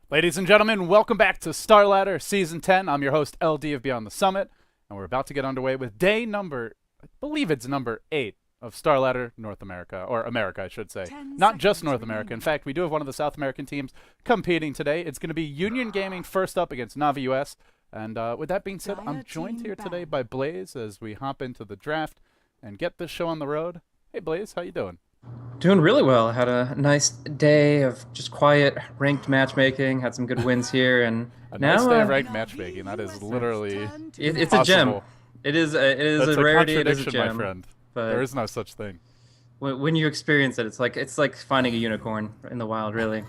Ladies and gentlemen, welcome back to Starladder Season 10. I'm your host, LD of Beyond the Summit, and we're about to get underway with day number, I believe it's number 8 of Starladder North America, or America, I should say. Not just North America. In fact, we do have one of the South American teams competing today. It's going to be Union Gaming first up against Navi US. And with that being said, I'm joined here today by Blaze as we hop into the draft and get this show on the road. Hey, Blaze, how you doing? Doing really well. Had a nice day of just quiet ranked matchmaking. Had some good wins here, and A nice now day of ranked matchmaking. That is literally it's a gem. impossible. It is That's a a rarity. It is a contradiction, my gem. friend. There But is no such thing. when you experience it, it's like finding a unicorn in the wild, really.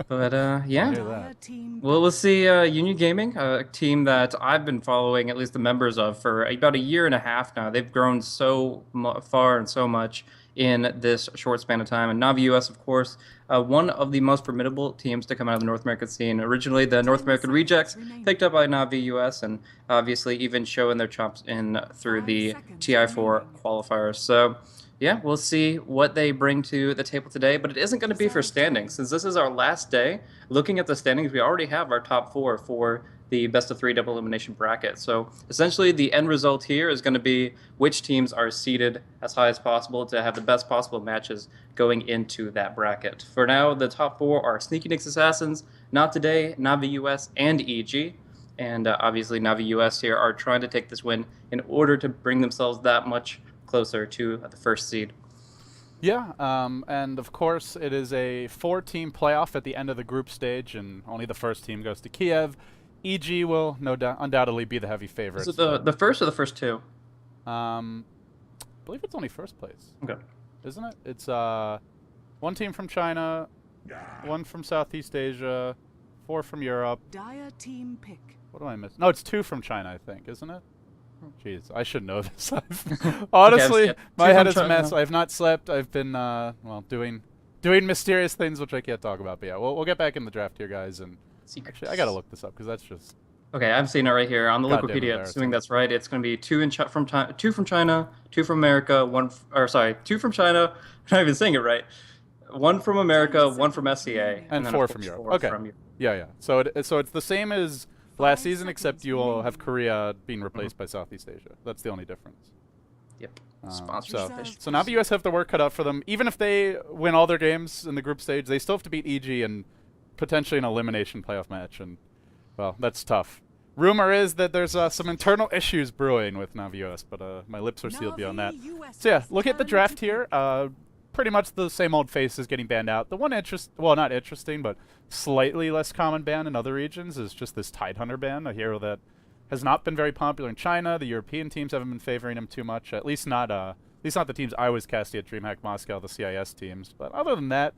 But I yeah. hear that. Well, we'll see. Union Gaming, a team that I've been following, at least the members of, for about a year and a half now. They've grown so far and so much in this short span of time. And Navi US, of course, one of the most formidable teams to come out of the North American scene. Originally, the North American Rejects, picked up by Navi US, and obviously even showing their chops in through the TI4 qualifiers. So yeah, we'll see what they bring to the table today, but it isn't going to be for standings. Since this is our last day, looking at the standings, we already have our top four for the best of three double elimination bracket. So essentially, the end result here is going to be which teams are seeded as high as possible to have the best possible matches going into that bracket. For now, the top four are Sneaky Nick's Assassins, Not Today, Navi US, and EG. And obviously, Navi US here are trying to take this win in order to bring themselves that much closer to the first seed. Yeah, and of course, it is a 4-team playoff at the end of the group stage, and only the first team goes to Kiev. EG will no doubt undoubtedly be the heavy Is favorites. it the first or the first two? I believe it's only first place, Okay. isn't it? It's one team from China, one from Southeast Asia, 4 from Europe. Dire team pick. What do I miss? No, it's 2 from China, I think, isn't it? Jeez, I should know this. Honestly, Okay, my two head from is a mess. China. I've not slept. I've been well doing mysterious things which I can't talk about. But yeah, we'll get back in the draft here, guys. And Secrets. actually, I gotta look this up because that's just Okay, I'm seeing it right here on the goddamn Wikipedia. embarrassing. Assuming that's right, it's going to be two from China, two from America, or sorry, two from China. I'm not even saying it right. One from America, one from SCA, and then, 4 of from course, Europe. 4 Okay, from Europe. yeah. So it's the same as last season, except you will have Korea being replaced by Southeast Asia. That's the only difference. Yep. So, Sponsorship. so Navi US have their work cut out for them. Even if they win all their games in the group stage, they still have to beat EG and potentially an elimination playoff match. And, well, that's tough. Rumor is that there's some internal issues brewing with Navi US, but my lips are sealed beyond that. So, yeah, look at the draft here. Pretty much the same old faces getting banned out. The one well, not interesting, but slightly less common ban in other regions is just this Tidehunter ban, a hero that has not been very popular in China. The European teams haven't been favoring him too much, at least not the teams I was casting at DreamHack Moscow, the CIS teams. But other than that,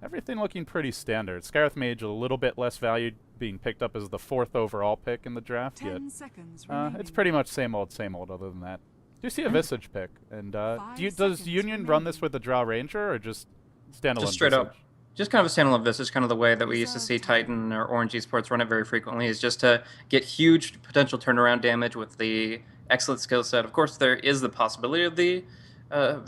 everything looking pretty standard. Scarith Mage a little bit less valued, being picked up as the 4th overall pick in the draft. Yet 10 seconds remaining. it's pretty much same old other than that. Do you see a Visage pick? And does Union run this with a Draw Ranger or just standalone Just straight Visage? up. Just kind of a standalone Visage, kind of the way that we used to see Titan or Orange Esports run it very frequently, is just to get huge potential turnaround damage with the excellent skill set. Of course, there is the possibility of the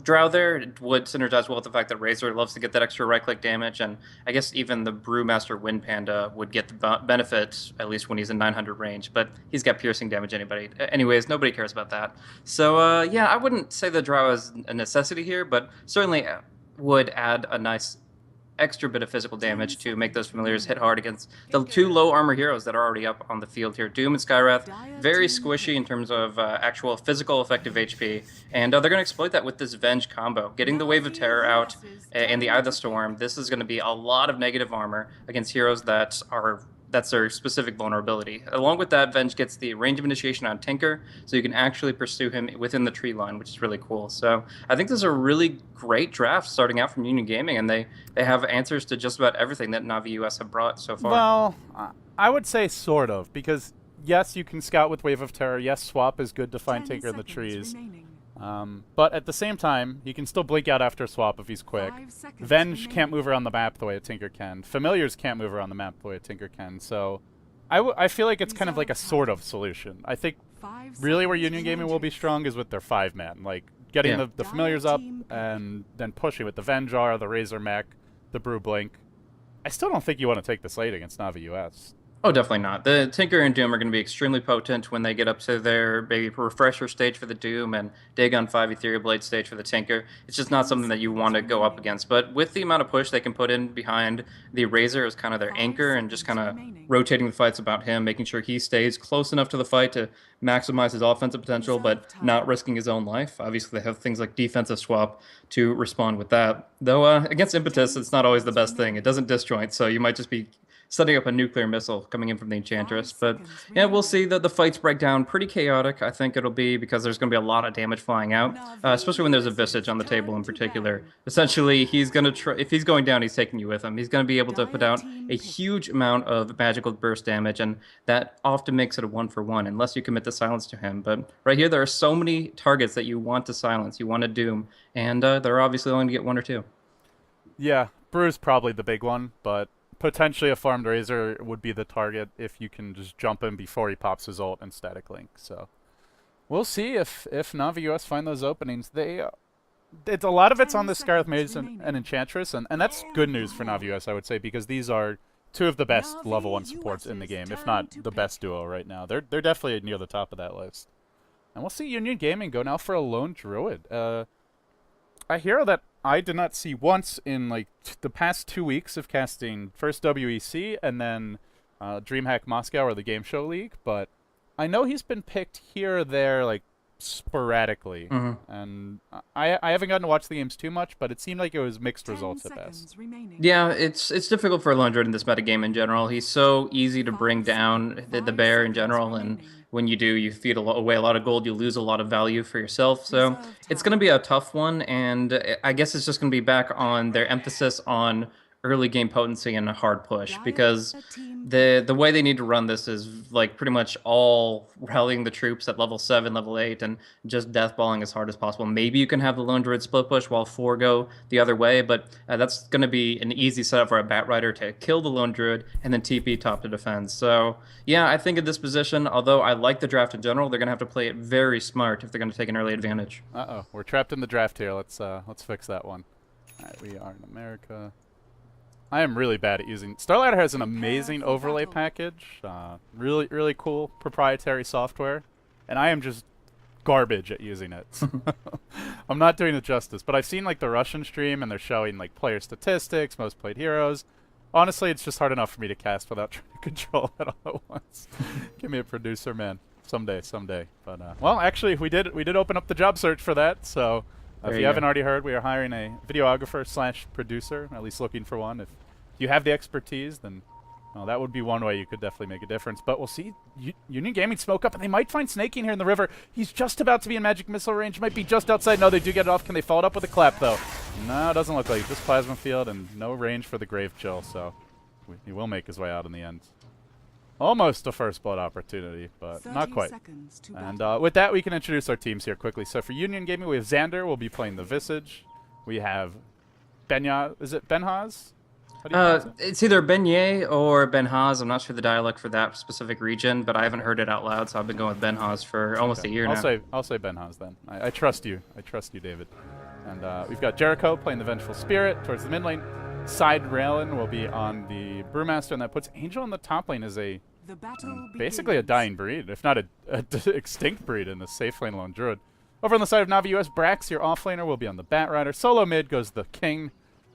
Drow there. It would synergize well with the fact that Razor loves to get that extra right-click damage, and I guess even the Brewmaster Wind Panda would get the benefit, at least when he's in 900 range, but he's got piercing damage anyways, nobody cares about that. So, yeah, I wouldn't say the Drow is a necessity here, but certainly would add a nice extra bit of physical damage to make those familiars hit hard against the two low armor heroes that are already up on the field here. Doom and Skywrath, very squishy in terms of actual physical effective HP, and they're going to exploit that with this Venge combo. Getting the Wave of Terror out and the Eye of the Storm, this is going to be a lot of negative armor against heroes that's their specific vulnerability. Along with that, Venge gets the range of initiation on Tinker, so you can actually pursue him within the tree line, which is really cool. So I think this is a really great draft starting out from Union Gaming, and they have answers to just about everything that Navi US have brought so far. Well, I would say sort of, because yes, you can scout with Wave of Terror. Yes, swap is good to find 10 Tinker in the seconds trees. remaining. But at the same time, he can still blink out after a swap if he's quick. 5 seconds Venge remaining. can't move around the map the way a Tinker can. Familiars can't move around the map the way a Tinker can. So I feel like it's kind of like a sort of solution. I think 5 really where seconds Union Gaming will be remaining. strong is with their 5-man. Like, getting Yeah. the Familiars up and then pushing with the Venjar, the Razor Mech, the Brew Blink. I still don't think you want to take this late against Navi US. Oh, definitely not. The Tinker and Doom are going to be extremely potent when they get up to their maybe refresher stage for the Doom and Dagon 5 Ethereal Blade stage for the Tinker. It's just not something that you want to go up against. But with the amount of push they can put in behind the Razor as kind of their anchor and just kind of rotating the fights about him, making sure he stays close enough to the fight to maximize his offensive potential, but not risking his own life. Obviously, they have things like defensive swap to respond with that. Though against Impetus, it's not always the best thing. It doesn't disjoint, so you might just be setting up a nuclear missile coming in from the Enchantress. But yeah, we'll see that the fights break down pretty chaotic. I think it'll be because there's going to be a lot of damage flying out, especially when there's a Visage on the table in particular. Essentially, he's going to try, if he's going down, he's taking you with him. He's going to be able to put out a huge amount of magical burst damage, and that often makes it a 1-for-1 unless you commit the silence to him. But right here, there are so many targets that you want to silence, you want to doom, and they're obviously only going to get 1 or 2. Yeah, Brew's probably the big one, but potentially a farmed Razor would be the target if you can just jump him before he pops his ult and static link. So we'll see if Navi US find those openings. It's a lot of it's on the Scarlet Mage and Enchantress, and that's good news for Navi US, I would say, because these are two of the best level 1 supports in the game, if not the best duo right now. They're definitely near the top of that list. And we'll see Union Gaming go now for a lone Druid. A hero that I did not see once in like the past 2 weeks of casting first WEC and then DreamHack Moscow or the Game Show League, but I know he's been picked here or there like sporadically, and I haven't gotten to watch the games too much, but it seemed like it was mixed results at best. Yeah, it's difficult for Lone Druid in this metagame in general. He's so easy to bring down the bear in general, and when you do, you feed away a lot of gold, you lose a lot of value for yourself. So it's going to be a tough one, and I guess it's just going to be back on their emphasis on early game potency and a hard push, because the way they need to run this is like pretty much all rallying the troops at level 7, level 8, and just deathballing as hard as possible. Maybe you can have the Lone Druid split push while 4 go the other way, but that's going to be an easy setup for a Bat Rider to kill the Lone Druid and then TP top to defend. So yeah, I think in this position, although I like the draft in general, they're going to have to play it very smart if they're going to take an early advantage. Uh-oh, we're trapped in the draft here. Let's fix that one. All right, we are in America. I am really bad at using... Starladder has an amazing overlay package. Really, really cool proprietary software. And I am just garbage at using it. I'm not doing it justice. But I've seen like the Russian stream and they're showing like player statistics, most played heroes. Honestly, it's just hard enough for me to cast without trying to control it all at once. Give me a producer, man. Someday. But, well, actually, we did open up the job search for that, so... if you haven't already heard, we are hiring a videographer/producer, at least looking for one. If you have the expertise, then that would be one way you could definitely make a difference. But we'll see. Union Gaming smoke up, and they might find Snaking here in the river. He's just about to be in magic missile range. Might be just outside. No, they do get it off. Can they follow it up with a clap, though? No, it doesn't look like it. Just plasma field and no range for the Grave Chill, so he will make his way out in the end. Almost a first blood opportunity, but not quite. And with that, we can introduce our teams here quickly. So for Union Gaming, we have Xander. We'll be playing the Visage. We have Benya. Is it Benhaz? It's either Benyay or Benhaz. I'm not sure the dialect for that specific region, but I haven't heard it out loud, so I've been going with Benhaz for almost a year now. I'll say Benhaz then. I trust you. I trust you, David. And we've got Jericho playing the Vengeful Spirit towards the mid lane. Side Raelin will be on the Brewmaster, and that puts Angel in the top lane as a basically a dying breed, if not a extinct breed in the safe lane Lone Druid. Over on the side of Navi US, Brax, your offlaner, will be on the Bat Rider. Solo mid goes the King,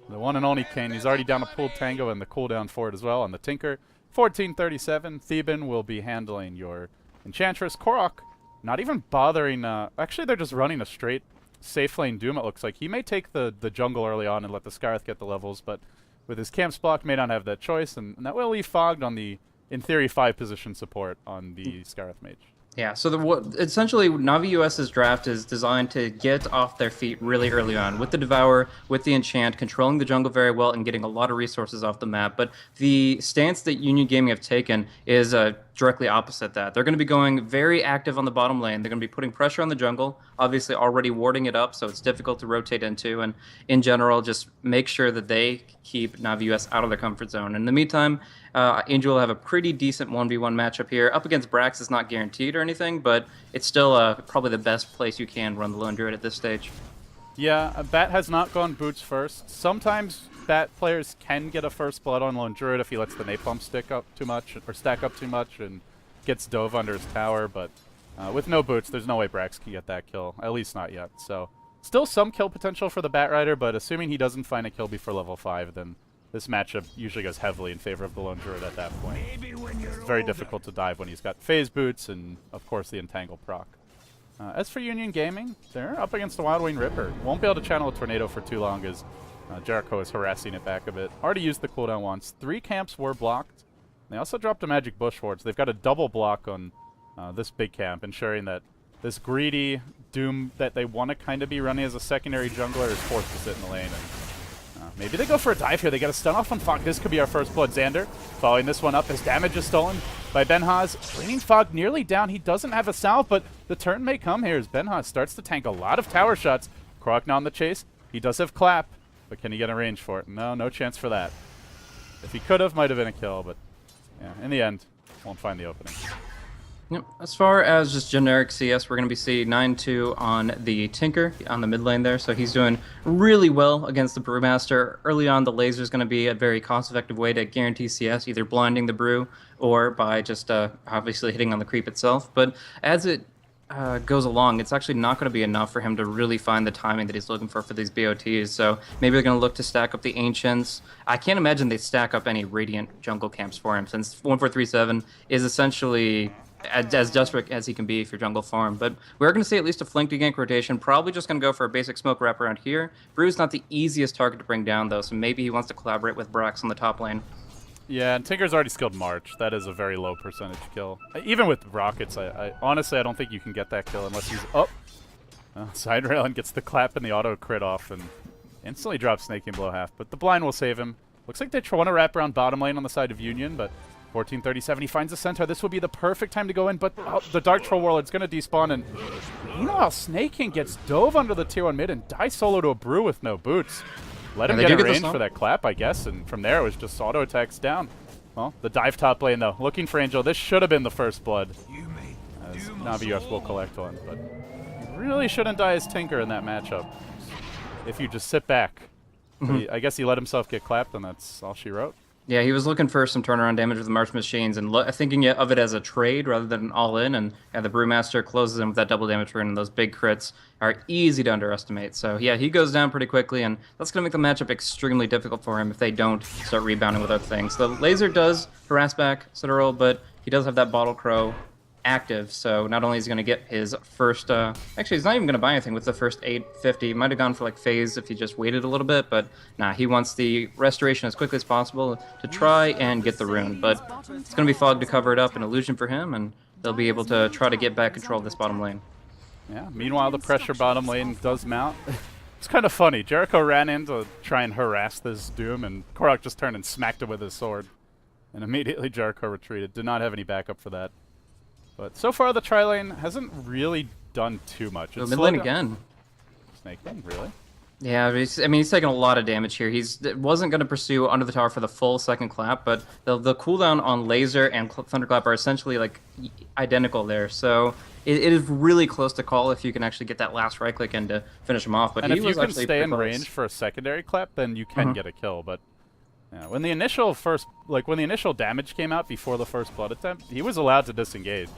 the one and only King. He's already down a pooled Tango and the cooldown for it as well on the Tinker. 1437, Theban will be handling your Enchantress. Korok, not even bothering. Actually, they're just running a straight safe lane Doom, it looks like. He may take the jungle early on and let the Scarth get the levels, but with his camps blocked, may not have that choice, and that will leave Fogged on the, in theory, 5-position support on the Scarth Mage. Yeah, so essentially Navi US's draft is designed to get off their feet really early on with the Devour, with the Enchant, controlling the jungle very well and getting a lot of resources off the map. But the stance that Union Gaming have taken is directly opposite that. They're going to be going very active on the bottom lane. They're going to be putting pressure on the jungle, obviously already warding it up, so it's difficult to rotate into. And in general, just make sure that they keep Navi US out of their comfort zone. In the meantime, Angel will have a pretty decent 1v1 matchup here. Up against Brax is not guaranteed or anything, but it's still probably the best place you can run the Lone Druid at this stage. Yeah, Bat has not gone boots first. Sometimes Bat players can get a first blood on Lone Druid if he lets the napalm stick up too much or stack up too much and gets dove under his tower, but with no boots, there's no way Brax can get that kill, at least not yet. So still some kill potential for the Bat Rider, but assuming he doesn't find a kill before level 5, then this matchup usually goes heavily in favor of the Lone Druid at that point. It's very difficult to dive when he's got phase boots and, of course, the Entangle proc. As for Union Gaming, they're up against the Wild Wing Ripper. Won't be able to channel a Tornado for too long as Jericho is harassing it back a bit. Already used the cooldown once. 3 camps were blocked. They also dropped a Magic Bush Ward, so they've got a double block on this big camp, ensuring that this greedy Doom that they want to kind of be running as a secondary jungler is forced to sit in the lane. And maybe they go for a dive here. They get a stun off on Fog. This could be our first blood. Xander following this one up. His damage is stolen by Benhaz. Bringing Fog nearly down. He doesn't have a salve, but the turn may come here as Benhaz starts to tank a lot of tower shots. Korok on the chase. He does have Clap, but can he get a range for it? No chance for that. If he could have, might have been a kill, but yeah, in the end, won't find the opening. Yep. As far as just generic CS, we're going to be seeing 9-2 on the Tinker on the mid lane there. So he's doing really well against the Brewmaster. Early on, the laser is going to be a very cost-effective way to guarantee CS, either blinding the Brew or by just obviously hitting on the creep itself. But as it goes along, it's actually not going to be enough for him to really find the timing that he's looking for these BOTs. So maybe they're going to look to stack up the Ancients. I can't imagine they stack up any Radiant jungle camps for him, since 1437 is essentially as desperate as he can be for jungle farm. But we're going to see at least a flank to gank rotation. Probably just going to go for a basic smoke wrap around here. Brew's not the easiest target to bring down, though, so maybe he wants to collaborate with Brax on the top lane. Yeah, and Tinker's already skilled March. That is a very low percentage kill. Even with Rockets, I honestly, I don't think you can get that kill unless he's up. Side rail and gets the clap and the auto crit off and instantly drops Snaking below half. But the blind will save him. Looks like they want to wrap around bottom lane on the side of Union, but 1437, he finds the centaur. This would be the perfect time to go in, but the Dark Troll Warlord's going to despawn, and meanwhile, Snaking gets dove under the tier 1 mid and die solo to a Brew with no boots. Let him get a range for that clap, I guess, and from there it was just auto attacks down. Well, the dive top lane, though, looking for Angel. This should have been the first blood, as Navi US will collect one, but you really shouldn't die as Tinker in that matchup if you just sit back. I guess he let himself get clapped, and that's all she wrote. Yeah, he was looking for some turnaround damage with the March Machines and thinking of it as a trade rather than an all-in, and the Brewmaster closes in with that double damage rune, and those big crits are easy to underestimate. So yeah, he goes down pretty quickly, and that's going to make the matchup extremely difficult for him if they don't start rebounding with other things. The laser does harass back Citadel, but he does have that Bottle Crow active, so not only is he going to get his first actually he's not even going to buy anything with the first 850. He might have gone for like phase if he just waited a little bit, but nah, he wants the restoration as quickly as possible to try and get the rune. But it's going to be Fog to cover it up, an illusion for him, and they'll be able to try to get back control of this bottom lane. Yeah, meanwhile the pressure bottom lane does mount. It's kind of funny, Jericho ran in to try and harass this Doom, and Korok just turned and smacked him with his sword, and immediately Jericho retreated. Did not have any backup for that. But so far, the tri-lane hasn't really done too much. Mid lane again. Snake lane, really? Yeah, he's taking a lot of damage here. He wasn't going to pursue under the tower for the full second clap, but the cooldown on laser and thunderclap are essentially like identical there. So it is really close to call if you can actually get that last right click in to finish him off. But and he if was you can actually stay in close. range for a secondary clap, then you can get a kill. But yeah, when the initial damage came out before the first blood attempt, he was allowed to disengage.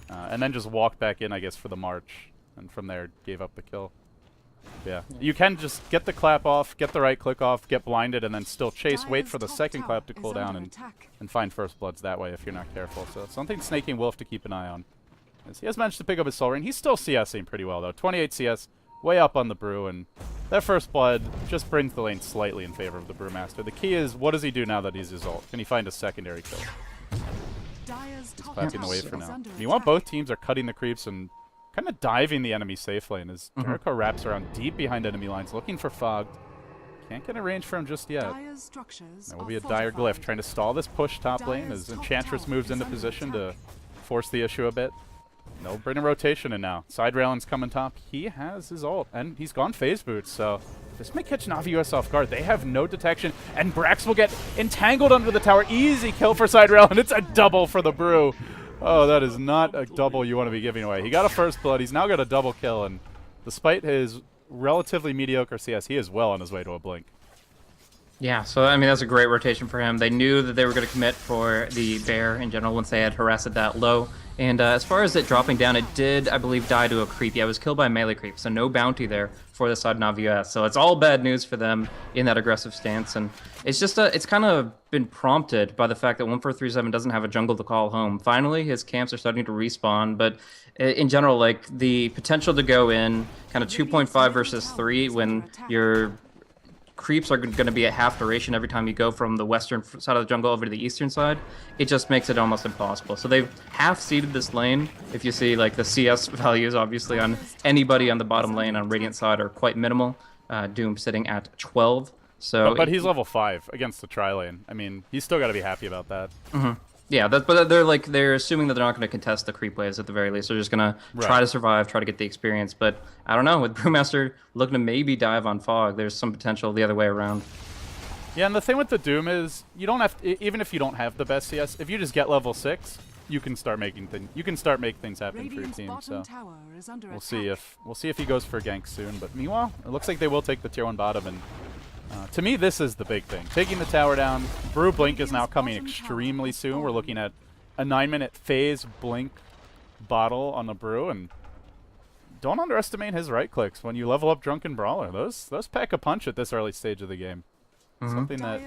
And then just walk back in, I guess, for the march. And from there, gave up the kill. Yeah. You can just get the clap off, get the right click off, get blinded, and then still chase, wait for the second clap to cool down, and find first bloods that way if you're not careful. So it's something Snaking will have to keep an eye on. As he has managed to pick up his soul ring. He's still CSing pretty well, though. 28 CS, way up on the Brew, and that first blood just brings the lane slightly in favor of the Brewmaster. The key is, what does he do now that he's his ult? Can he find a secondary kill? He's clapping the wave for now. Meanwhile, both teams are cutting the creeps and kind of diving the enemy safe lane as Jericho wraps around deep behind enemy lines, looking for Fog. Can't get a range for him just yet. There will be a dire glyph trying to stall this push top lane as Enchantress moves into position to force the issue a bit. They'll bring a rotation in now. Side Railin's coming top. He has his ult, and he's gone phase boots, so this may catch Navi US off guard. They have no detection, and Brax will get entangled under the tower. Easy kill for Side Rail, and it's a double for the Brew. Oh, that is not a double you want to be giving away. He got a first blood. He's now got a double kill, and despite his relatively mediocre CS, he is well on his way to a blink. Yeah, so I mean that's a great rotation for him. They knew that they were going to commit for the bear in general once they had harassed it that low. And as far as it dropping down, it did, I believe, die to a creep. Yeah, it was killed by a melee creep, so no bounty there for the side Navi US. So it's all bad news for them in that aggressive stance. And it's just it's kind of been prompted by the fact that 1437 doesn't have a jungle to call home. Finally, his camps are starting to respawn, but in general, like the potential to go in kind of 2.5 versus 3 when you're creeps are going to be at half duration every time you go from the western side of the jungle over to the eastern side. It just makes it almost impossible. So they've half seeded this lane. If you see like the CS values, obviously on anybody on the bottom lane on Radiant side are quite minimal. Doom sitting at 12. So but he's level 5 against the tri lane. I mean, he's still got to be happy about that. Yeah, but they're assuming that they're not going to contest the creep waves at the very least. They're just going to try to survive, try to get the experience. But I don't know, with Brewmaster looking to maybe dive on Fog, there's some potential the other way around. Yeah, and the thing with the Doom is you don't have to, even if you don't have the best CS, if you just get level 6, you can start making things. You can start make things happen for your team. So we'll see if he goes for a gank soon. But meanwhile, it looks like they will take the tier 1 bottom and. To me, this is the big thing. Taking the tower down. Brew Blink is now coming extremely soon. We're looking at a 9-minute phase Blink bottle on the Brew, and don't underestimate his right clicks when you level up Drunken Brawler. Those pack a punch at this early stage of the game. Something that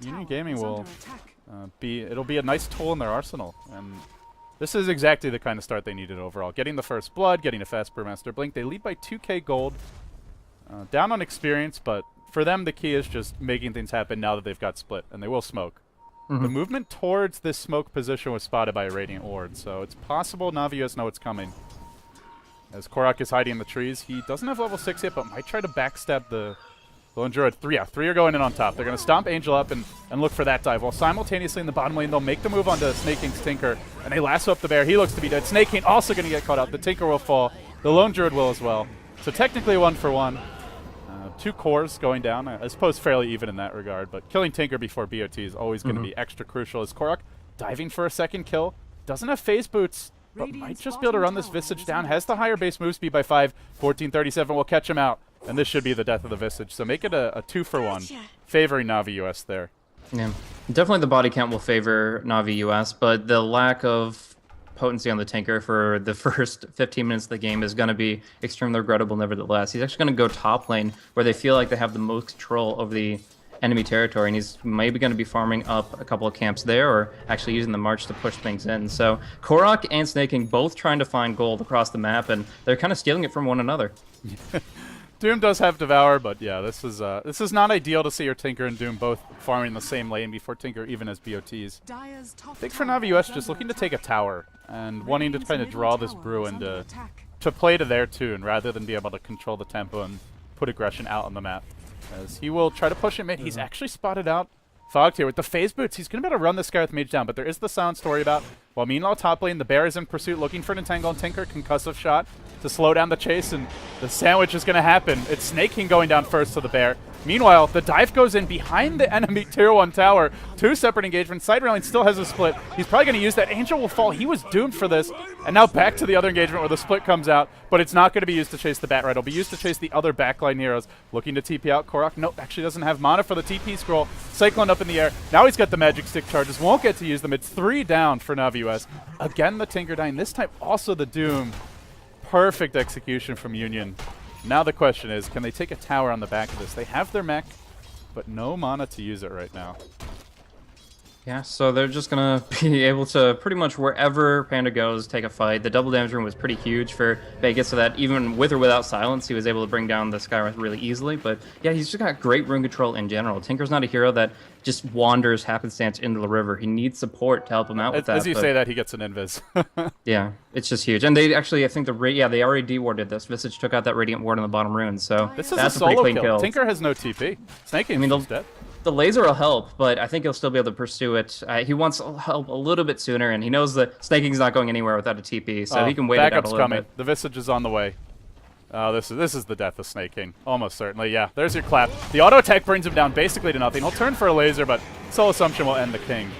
Union Gaming will it'll be a nice tool in their arsenal. And this is exactly the kind of start they needed overall. Getting the first blood, getting a fast Brewmaster Blink. They lead by 2k gold. Down on experience, but for them, the key is just making things happen now that they've got split, and they will smoke. The movement towards this smoke position was spotted by a Radiant Ward, so it's possible Navi US know it's coming. As Korok is hiding in the trees, he doesn't have level 6 yet, but might try to backstab the Lone Druid. Three are going in on top. They're going to stomp Angel up and look for that dive, while simultaneously in the bottom lane, they'll make the move onto Snake King's Tinker, and they lasso up the bear. He looks to be dead. Snake King also going to get caught out. The Tinker will fall. The Lone Druid will as well. So technically 1-for-1. 2 cores going down. I suppose fairly even in that regard, but killing Tinker before BOT is always going to be extra crucial. As Korok diving for a second kill. Doesn't have phase boots, but might just be able to run this Visage down. Has the higher base move speed by 5. 1437 will catch him out, and this should be the death of the Visage. So make it a 2-for-1, favoring Navi US there. Yeah, definitely the body count will favor Navi US, but the lack of potency on the Tinker for the first 15 minutes of the game is going to be extremely regrettable nevertheless. He's actually going to go top lane where they feel like they have the most control over the enemy territory, and he's maybe going to be farming up a couple of camps there or actually using the march to push things in. So Korok and Snake King both trying to find gold across the map, and they're kind of stealing it from one another. Doom does have Devour, but yeah, this is not ideal to see your Tinker and Doom both farming the same lane before Tinker even has BOTs. Big for Navi US just looking to take a tower and wanting to kind of draw this Brew into to play to their tune rather than be able to control the tempo and put aggression out on the map. As he will try to push him mid. He's actually spotted out Fogged here with the phase boots. He's going to be able to run this guy with mage down, but there is the sound story about, while meanwhile top lane, the bear is in pursuit looking for an entangle and Tinker, concussive shot to slow down the chase, and the sandwich is going to happen. It's Snake King going down first to the bear. Meanwhile, the dive goes in behind the enemy tier 1 tower. 2 separate engagements. Side railing still has a split. He's probably going to use that. Angel will fall. He was doomed for this. And now back to the other engagement where the split comes out, but it's not going to be used to chase the bat right. It'll be used to chase the other backline heroes. Looking to TP out. Korok, nope, actually doesn't have mana for the TP scroll. Cyclone up in the air. Now he's got the magic stick charges. Won't get to use them. It's 3 down for Navi US. Again, the Tinker dying. This time also the Doom. Perfect execution from Union. Now the question is, can they take a tower on the back of this? They have their mech, but no mana to use it right now. Yeah, so they're just going to be able to pretty much wherever Panda goes, take a fight. The double damage room was pretty huge for Vegas, so that even with or without silence, he was able to bring down the Skywrath really easily. But yeah, he's just got great rune control in general. Tinker's not a hero that just wanders happenstance into the river. He needs support to help him out with that. As you say that, he gets an invis. Yeah, it's just huge. And they actually, I think they already dewarded this. Visage took out that Radiant Ward on the bottom rune, so this is that's a solo pretty clean kill. Tinker has no TP. Snake King's dead. The laser will help, but I think he'll still be able to pursue it. He wants help a little bit sooner, and he knows that Snake King's not going anywhere without a TP, so he can wait it out a little coming. bit. The Visage is on the way. This is the death of Snake King. Almost certainly, yeah. There's your clap. The auto attack brings him down basically to nothing. He'll turn for a laser, but Soul Assumption will end the King.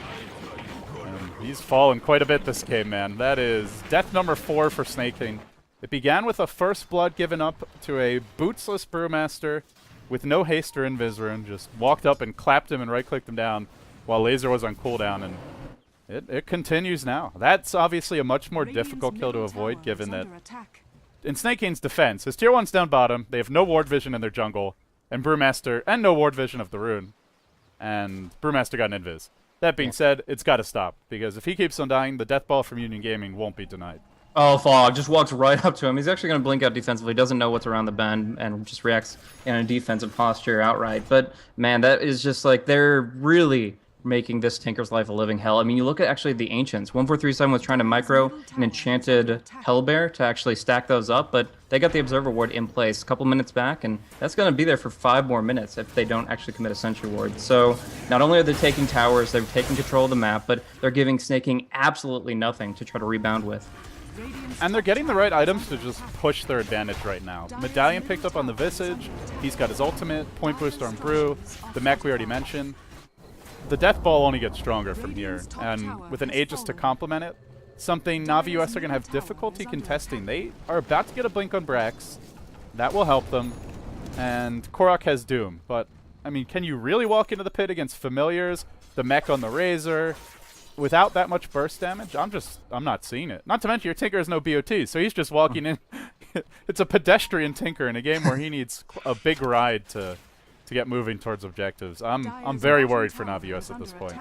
And he's fallen quite a bit this game, man. That is death number 4 for Snake King. It began with a first blood given up to a bootsless Brewmaster. with no haste or invis rune, just walked up and clapped him and right-clicked him down while Laser was on cooldown, and it continues now. That's obviously a much more difficult kill to avoid, given that in Snakehane's defense, his tier 1's down bottom, they have no ward vision in their jungle, and Brewmaster, and no ward vision of the rune, and Brewmaster got an invis. That being said, it's got to stop, because if he keeps on dying, the death ball from Union Gaming won't be denied. Oh, Fog just walks right up to him. He's actually going to blink out defensively. Doesn't know what's around the bend and just reacts in a defensive posture outright. But, man, that is just like they're really making this Tinker's life a living hell. I mean, you look at actually the Ancients. 1437 was trying to micro an enchanted Hellbear to actually stack those up, but they got the Observer Ward in place a couple minutes back, and that's going to be there for 5 more minutes if they don't actually commit a Sentry Ward. So not only are they taking towers, they're taking control of the map, but they're giving Snaking absolutely nothing to try to rebound with. And they're getting the right items to just push their advantage right now. Medallion picked up on the Visage. He's got his ultimate, point boost on Brew, the mech we already mentioned. The death ball only gets stronger from here, and with an Aegis to complement it, something Navi US are going to have difficulty contesting. They are about to get a blink on Brax. That will help them. And Korok has Doom, but, I mean, can you really walk into the pit against familiars, the mech on the Razor, without that much burst damage? I'm not seeing it. Not to mention your Tinker has no BOT, so he's just walking in. It's a pedestrian Tinker in a game where he needs a big ride to get moving towards objectives. I'm very worried for Navi US at this point.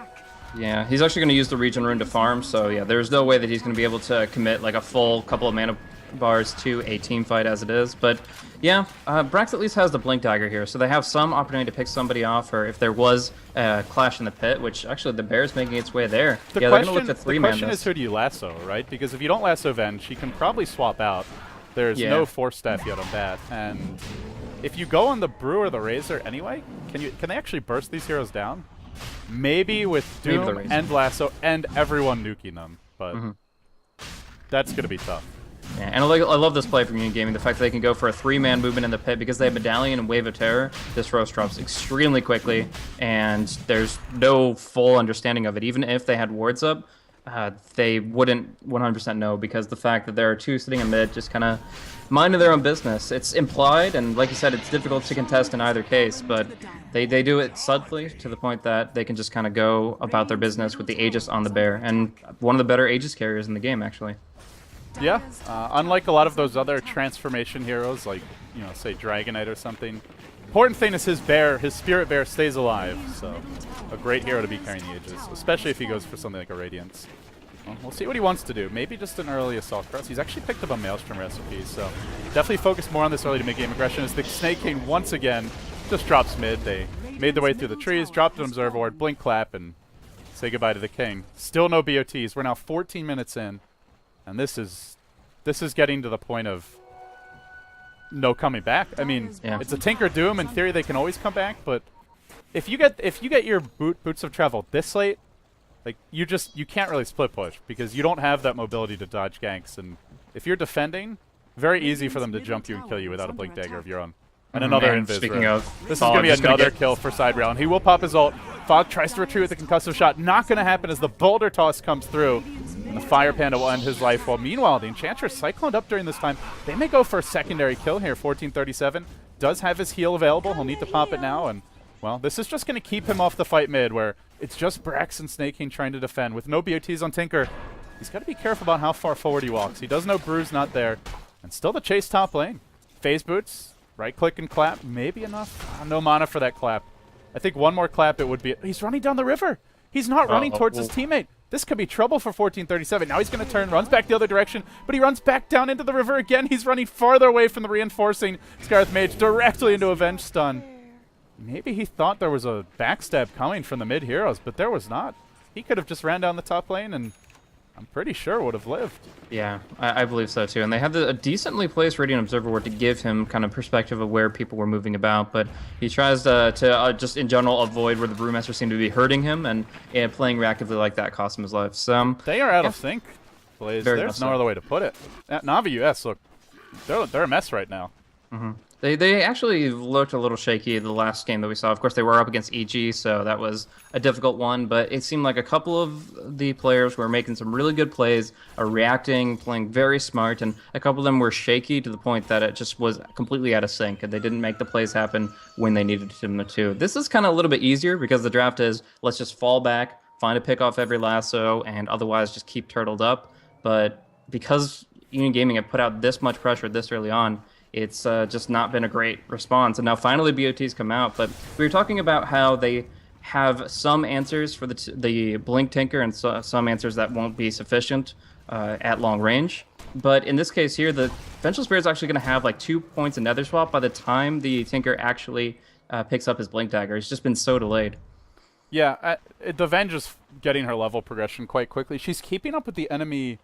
Yeah, he's actually going to use the Regen Rune to farm, so yeah, there's no way that he's going to be able to commit like a full couple of mana bars to a team fight as it is. But yeah, Brax at least has the Blink Dagger here, so they have some opportunity to pick somebody off, or if there was a clash in the pit, which actually the Bear's making its way there. The yeah, question, they're going to look to 3-man the question this. is, who do you lasso, right? Because if you don't lasso Ven, she can probably swap out. There's no Force Staff yet on that, and if you go on the Brew or the Razor anyway, can they actually burst these heroes down? Maybe with Doom and Lasso and everyone nuking them, but that's going to be tough. Yeah, and I love this play from Union Gaming, the fact that they can go for a 3-man movement in the pit because they have Medallion and Wave of Terror. This roast drops extremely quickly, and there's no full understanding of it. Even if they had wards up, they wouldn't 100% know, because the fact that there are 2 sitting in mid just kind of minding their own business. It's implied, and like you said, it's difficult to contest in either case, but they do it subtly to the point that they can just kind of go about their business with the Aegis on the Bear, and one of the better Aegis carriers in the game, actually. Yeah, unlike a lot of those other transformation heroes, like, you know, say Dragonite or something, important thing is his Spirit Bear stays alive, so a great hero to be carrying the Aegis, especially if he goes for something like a Radiance. Well, we'll see what he wants to do. Maybe just an early Assault Cross. He's actually picked up a Maelstrom recipe, so definitely focus more on this early to mid-game aggression, as the Snake King once again just drops mid. They made their way through the trees, dropped an Observer Ward, blink clap, and say goodbye to the King. Still no BOTs. We're now 14 minutes in, and this is getting to the point of no coming back. I mean, it's a Tinker Doom. In theory, they can always come back, but if you get your Boots of Travel this late, like, you can't really split push, because you don't have that mobility to dodge ganks, and if you're defending, very easy for them to jump you and kill you without a Blink Dagger of your own. And another invis. Speaking of, this is going to be another kill for side rail, and he will pop his ult. Fog tries to retreat with a concussive shot. Not going to happen as the Boulder Toss comes through, and the Fire Panda will end his life. While meanwhile, the Enchantress cycloned up during this time. They may go for a secondary kill here. 1437 does have his heal available. He'll need to pop it now, and well, this is just going to keep him off the fight mid, where it's just Brax and Snake King trying to defend. With no BOTs on Tinker, he's got to be careful about how far forward he walks. He does know Brew's not there. And still the chase top lane. Phase Boots, right-click and clap, maybe enough. No mana for that clap. I think one more clap it would be... He's running down the river. He's not running towards his teammate. This could be trouble for 1437. Now he's going to turn, runs back the other direction, but he runs back down into the river again. He's running farther away from the reinforcing Scarlet Mage, directly into Avenge Stun. Maybe he thought there was a backstab coming from the mid-heroes, but there was not. He could have just ran down the top lane, and I'm pretty sure would have lived. Yeah, I believe so too. And they have a decently placed Radiant Observer Ward to give him kind of perspective of where people were moving about, but he tries to just in general avoid where the Brewmaster seemed to be hurting him, and playing reactively like that cost him his life. So they are out of sync, Blaze. There's no other way to put it. Navi US, look, they're a mess right now. They actually looked a little shaky the last game that we saw. Of course, they were up against EG, so that was a difficult one. But it seemed like a couple of the players were making some really good plays, are reacting, playing very smart, and a couple of them were shaky to the point that it just was completely out of sync, and they didn't make the plays happen when they needed them to. This is kind of a little bit easier because the draft is let's just fall back, find a pick off every lasso, and otherwise just keep turtled up. But because Union Gaming have put out this much pressure this early on, it's just not been a great response. And now finally BOTs come out, but we were talking about how they have some answers for the Blink Tinker and some answers that won't be sufficient at long range. But in this case here, the Vengeful Spirit is actually going to have like 2 points in Nether Swap by the time the Tinker actually picks up his Blink Dagger. It's just been so delayed. Yeah, the Venge is getting her level progression quite quickly. She's keeping up with the enemy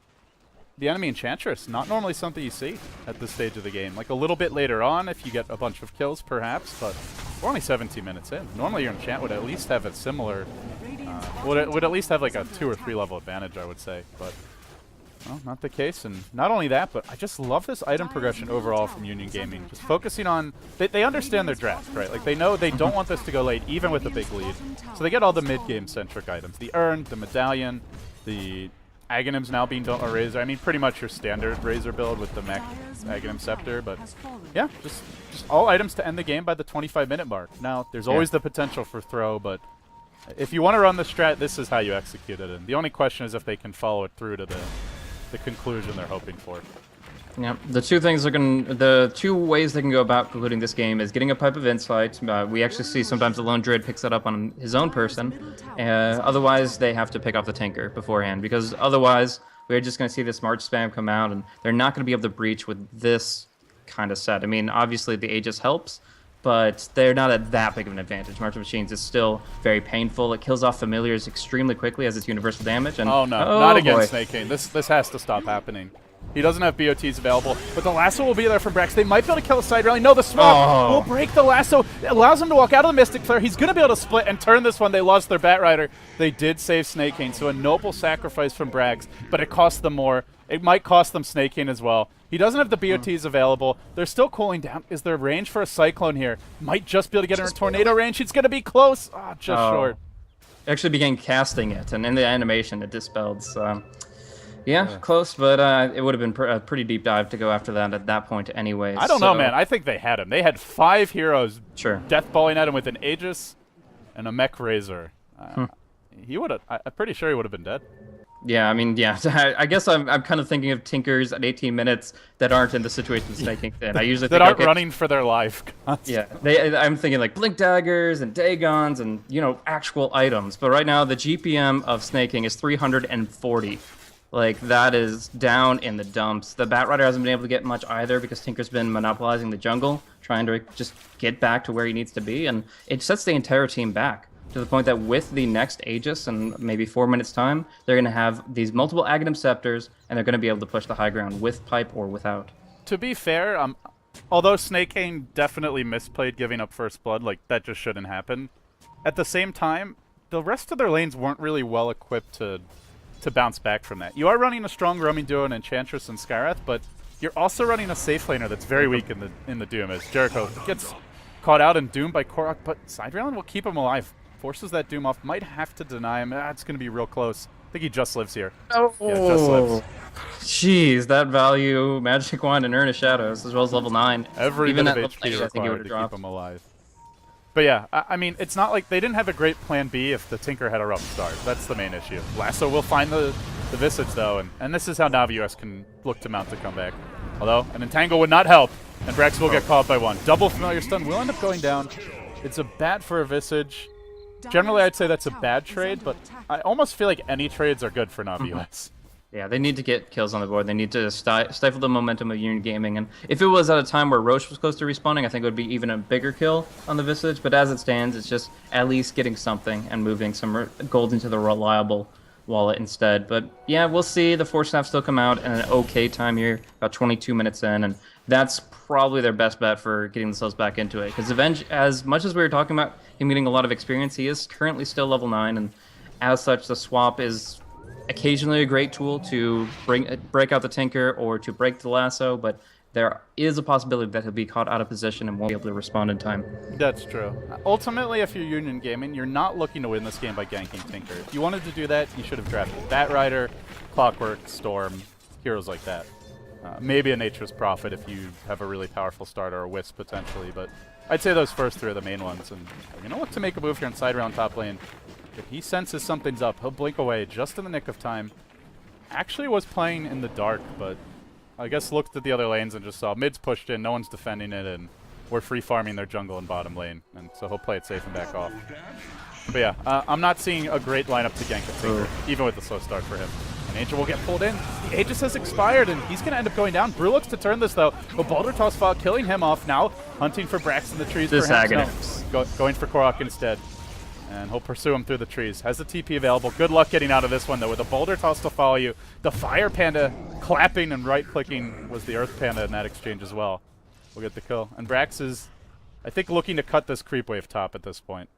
Enchantress. Not normally something you see at this stage of the game. Like a little bit later on, if you get a bunch of kills, perhaps, but we're only 17 minutes in. Normally your Enchant would at least have a similar, would at least have like a 2 or 3 level advantage, I would say, but well, not the case. And not only that, but I just love this item progression overall from Union Gaming. Just focusing on, they understand their draft, right? Like they know they don't want this to go late, even with a big lead. So they get all the mid-game centric items. The Urn, the Medallion, the Aghanim's now being built on Razor. I mean, pretty much your standard Razor build with the mech Aghanim Scepter, but yeah, just all items to end the game by the 25-minute mark. Now, there's always the potential for throw, but if you want to run the strat, this is how you execute it. And the only question is if they can follow it through to the conclusion they're hoping for. Yeah, the two ways they can go about concluding this game is getting a Pipe of Insight. We actually see sometimes the Lone Druid picks that up on his own person. Otherwise, they have to pick off the Tinker beforehand, because otherwise, we're just going to see this March spam come out, and they're not going to be able to breach with this kind of set. I mean, obviously, the Aegis helps, but they're not at that big of an advantage. March of Machines is still very painful. It kills off familiars extremely quickly as its universal damage. And, oh, no, not against Snake King. This has to stop happening. He doesn't have BOTs available, but the lasso will be there for Brax. They might be able to kill a side rally. No, the swap will break the lasso. It allows him to walk out of the Mystic Flare. He's going to be able to split and turn this one. They lost their Bat Rider. They did save Snake King, so a noble sacrifice from Brax, but it cost them more. It might cost them Snake King as well. He doesn't have the BOTs available. They're still cooling down. Is there range for a Cyclone here? Might just be able to get her in tornado range. It's going to be close. Just short. Actually began casting it, and in the animation it dispelled. Yeah, close, but it would have been a pretty deep dive to go after that at that point anyway. I don't know, man. I think they had him. They had 5 heroes deathballing at him with an Aegis and a Mech Razor. He would have. I'm pretty sure he would have been dead. Yeah, I mean, yeah. I guess I'm kind of thinking of Tinkers at 18 minutes that aren't in the situation Snake King's in. I usually that think, aren't running for their life. Yeah, I'm thinking like Blink Daggers and Dagons and actual items. But right now the GPM of Snake King is 340. Like, that is down in the dumps. The Bat Rider hasn't been able to get much either because Tinker's been monopolizing the jungle, trying to just get back to where he needs to be, and it sets the entire team back to the point that with the next Aegis in maybe 4 minutes' time, they're going to have these multiple Aghanim Scepters, and they're going to be able to push the high ground with Pipe or without. To be fair, although Snake King definitely misplayed giving up First Blood, like, that just shouldn't happen, at the same time, the rest of their lanes weren't really well equipped to bounce back from that. You are running a strong roaming duo in Enchantress and Skywrath, but you're also running a safe laner that's very weak in the Doom, as Jericho gets caught out and doomed by Korok, but Side Railing will keep him alive. Forces that Doom off, might have to deny him. It's going to be real close. I think he just lives here. Yeah, just lives. Jeez, that value, Magic Wand and Urn of Shadows, as well as level 9. Every bit of HP required to keep him alive. But yeah, I mean, it's not like they didn't have a great plan B if the Tinker had a rough start. That's the main issue. Lasso will find the Visage, though, and this is how Navi US can look to mount the comeback. Although, an Entangle would not help, and Brax will get caught by 1. Double Familiar Stun will end up going down. It's a bad for a Visage. Generally, I'd say that's a bad trade, but I almost feel like any trades are good for Navi US. Yeah, they need to get kills on the board. They need to stifle the momentum of Union Gaming. And if it was at a time where Roche was close to respawning, I think it would be even a bigger kill on the Visage. But as it stands, it's just at least getting something and moving some gold into the reliable wallet instead. But yeah, we'll see. The Force Staff still come out in an okay time here, about 22 minutes in. And that's probably their best bet for getting themselves back into it. Because Avenge, as much as we were talking about him getting a lot of experience, he is currently still level 9. And as such, the swap is occasionally a great tool to break out the Tinker or to break the lasso, but there is a possibility that he'll be caught out of position and won't be able to respond in time. That's true. Ultimately, if you're Union Gaming, you're not looking to win this game by ganking Tinker. If you wanted to do that, you should have drafted Bat Rider, Clockwork, Storm, heroes like that. Maybe a Nature's Prophet if you have a really powerful starter, or Wisp potentially, but I'd say those first three are the main ones. And you know what to make a move here in side round top lane. If he senses something's up, he'll blink away just in the nick of time. Actually was playing in the dark, but I guess looked at the other lanes and just saw mid's pushed in, no one's defending it, and we're free farming their jungle and bottom lane, and so he'll play it safe and back off. But yeah, I'm not seeing a great lineup to gank a Tinker, even with the slow start for him. And Angel will get pulled in. The Aegis has expired, and he's going to end up going down. Brew looks to turn this, though. But Boulder Toss Fall killing him off now, hunting for Brax in the trees for him. No, going for Korok instead. And he'll pursue him through the trees. Has the TP available. Good luck getting out of this one, though, with a Boulder Toss to follow you. The Fire Panda clapping and right-clicking was the Earth Panda in that exchange as well. We'll get the kill. And Brax is, I think, looking to cut this creep wave top at this point.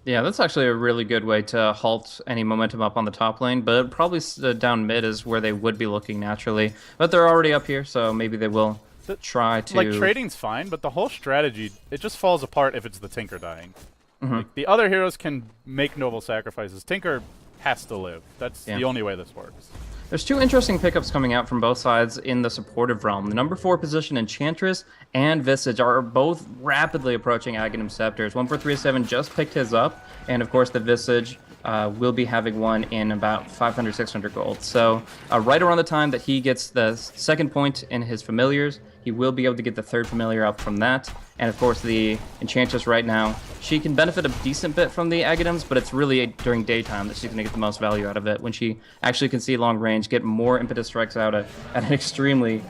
Yeah, that's actually a really good way to halt any momentum up on the top lane, but probably down mid is where they would be looking naturally. But they're already up here, so maybe they will try to... Like, trading's fine, but the whole strategy, it just falls apart if it's the Tinker dying. Like, the other heroes can make noble sacrifices. Tinker has to live. That's the only way this works. There's two interesting pickups coming out from both sides in the supportive realm. The number 4 position, Enchantress and Visage, are both rapidly approaching Aghanim Scepters. 14307 just picked his up, and of course the Visage will be having one in about 500, 600 gold. So right around the time that he gets the second point in his familiars, he will be able to get the third familiar up from that. And of course the Enchantress right now, she can benefit a decent bit from the Aghanims, but it's really during daytime that she's going to get the most value out of it, when she actually can see long range, get more impetus strikes out at an extremely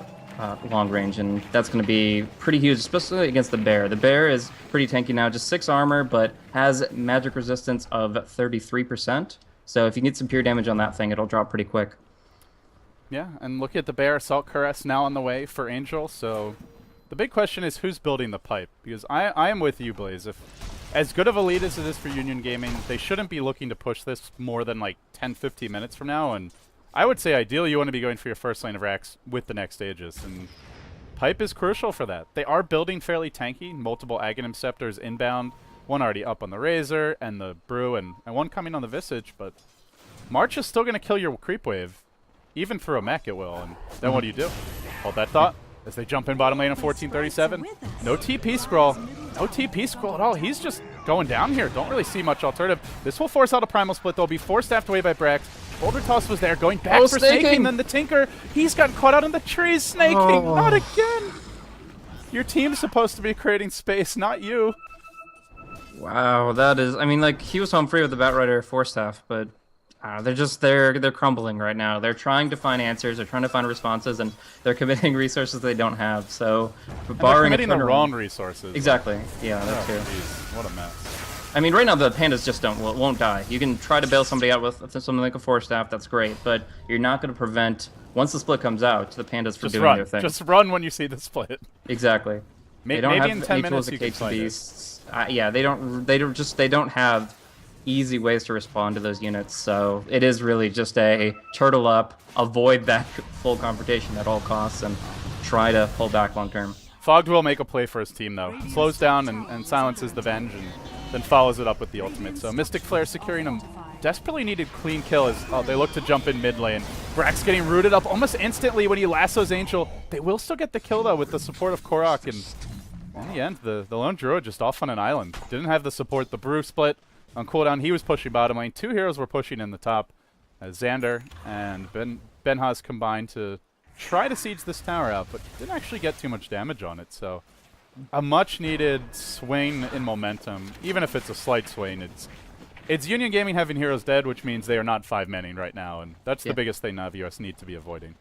long range, and that's going to be pretty huge, especially against the Bear. The Bear is pretty tanky now, just 6 armor, but has magic resistance of 33%. So if you need some pure damage on that thing, it'll drop pretty quick. Yeah, and look at the Bear Assault Caress now on the way for Angel, so the big question is who's building the pipe? Because I am with you, Blaze. If as good of a lead as it is for Union Gaming, they shouldn't be looking to push this more than like 10-15 minutes from now, and I would say ideally you want to be going for your first lane of racks with the next Aegis, and pipe is crucial for that. They are building fairly tanky, multiple Aghanim Scepters inbound, one already up on the Razor and the Brew, and one coming on the Visage, but March is still going to kill your creep wave. Even through a mech it will, and then what do you do? Hold that thought as they jump in bottom lane of 1437. No TP scroll. No TP scroll at all. He's just going down here. Don't really see much alternative. This will force out a Primal Split. They'll be force-staffed away by Brax. Boulder Toss was there, going back for snaking. Then the Tinker, he's gotten caught out in the trees snaking. Not again. Your team's supposed to be creating space, not you. Wow, that is... I mean, like, he was home free with the Batrider Force Staff, but... they're crumbling right now. They're trying to find answers, they're trying to find responses, and they're committing resources they don't have. So, barring they're committing the wrong resources. Exactly. Yeah, that too. Geez, what a mess. I mean, right now the pandas just won't die. You can try to bail somebody out with something like a Force Staff. That's great, but you're not going to prevent, once the split comes out, the pandas from doing their thing. Just run when you see the split. Exactly. They don't maybe have in 10 any minutes tools you to can cage the find beasts. Yeah, they don't have easy ways to respond to those units, so it is really just a turtle up, avoid that full confrontation at all costs, and try to pull back long term. Fogged will make a play for his team, though. Slows down and silences the Venge, and then follows it up with the ultimate. So Mystic Flare securing a desperately needed clean kill as they look to jump in mid lane. Brax getting rooted up almost instantly when he lassos Angel. They will still get the kill, though, with the support of Korok, and in the end, the lone Druid just off on an island. Didn't have the support. The Brew split on cooldown. He was pushing bottom lane. 2 heroes were pushing in the top. Xander and Benhaz combined to try to siege this tower out, but didn't actually get too much damage on it. So a much needed swing in momentum, even if it's a slight swing. It's Union Gaming having heroes dead, which means they are not 5-manning right now, and that's the biggest thing Navi US need to be avoiding.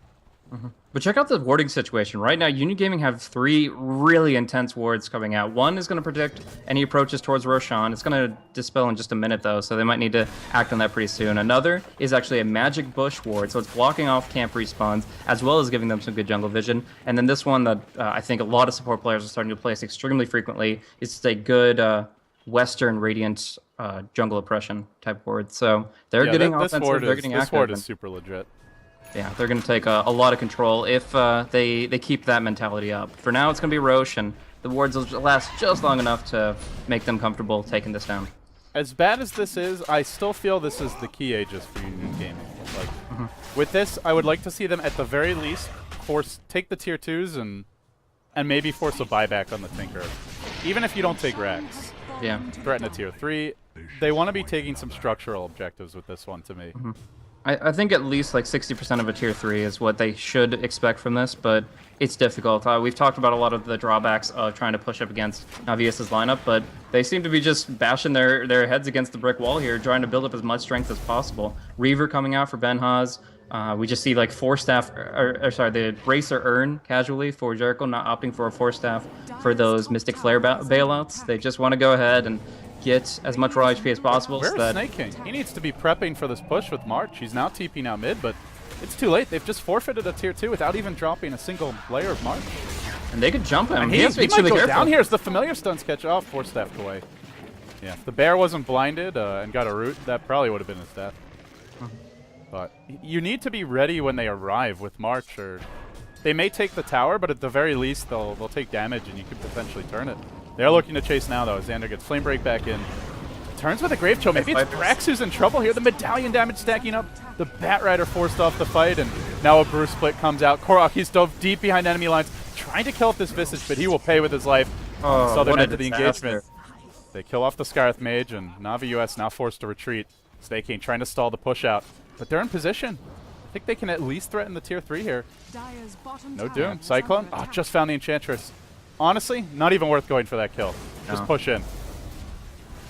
But check out the warding situation. Right now, Union Gaming have 3 really intense wards coming out. One is going to predict any approaches towards Roshan. It's going to dispel in just a minute, though, so they might need to act on that pretty soon. Another is actually a Magic Bush ward, so it's blocking off camp respawns, as well as giving them some good jungle vision. And then this one that I think a lot of support players are starting to place extremely frequently is just a good Western Radiant jungle oppression type ward. So they're getting offensive, they're getting active. This ward is super legit. Yeah, they're going to take a lot of control if they keep that mentality up. For now, it's going to be Roche, and the wards will last just long enough to make them comfortable taking this down. As bad as this is, I still feel this is the key Aegis for Union Gaming. Like, with this, I would like to see them at the very least take the tier 2s and maybe force a buyback on the Tinker. Even if you don't take Rex. Yeah. Threaten a tier 3. They want to be taking some structural objectives with this one to me. I think at least like 60% of a tier 3 is what they should expect from this, but it's difficult. We've talked about a lot of the drawbacks of trying to push up against Navi's lineup, but they seem to be just bashing their heads against the brick wall here, trying to build up as much strength as possible. Reaver coming out for Ben Haas. We just see like 4-staff, the Bracer Urn casually for Jericho, not opting for a 4-staff for those Mystic Flare bailouts. They just want to go ahead and get as much raw HP as possible. Where's Snake King? He needs to be prepping for this push with March. He's now TPing out mid, but it's too late. They've just forfeited a tier 2 without even dropping a single layer of March. And they could jump him. And he might go down here as the familiar stuns catch off. 4-staffed away. Yeah, if the bear wasn't blinded and got a root, that probably would have been his death. But you need to be ready when they arrive with March, or they may take the tower, but at the very least they'll take damage and you could potentially turn it. They're looking to chase now, though. Xander gets Flame Break back in. Turns with a Grave Chill. Maybe it's Brax who's in trouble here. The Medallion damage stacking up. The Bat Rider forced off the fight, and now a Bruce Split comes out. Korok, he's dove deep behind enemy lines, trying to kill off this Visage, but he will pay with his life. Southern end of the engagement. They kill off the Scarth Mage, and Navi US now forced to retreat. Snake King trying to stall the push out, but they're in position. I think they can at least threaten the tier 3 here. No Doom. Cyclone? Oh, just found the Enchantress. Honestly, not even worth going for that kill. Just push in.